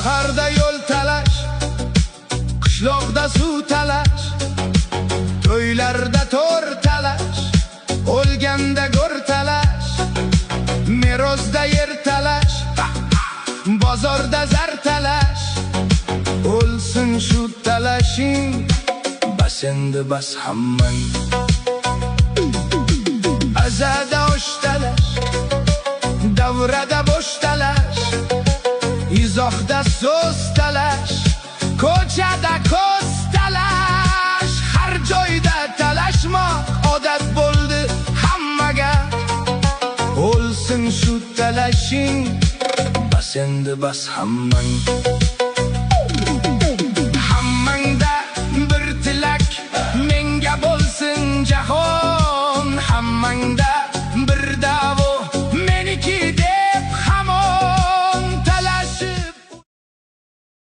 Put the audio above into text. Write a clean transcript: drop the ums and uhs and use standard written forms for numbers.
shaharda yo'l talash, qishloqda suv talash, to'ylarda to'r talash, o'lganda go'r talash, merosda yer talash, bozorda zar talash. O'lsin shu talashing, bas endi bas hammang. Azada osh talash, davrada bosh talash, izohda so'z talash, ko'chada ko'z talash. Har joyda talashmoq odat bo'ldi hammaga. O'lsin shu talashing, bas endi bas hammang.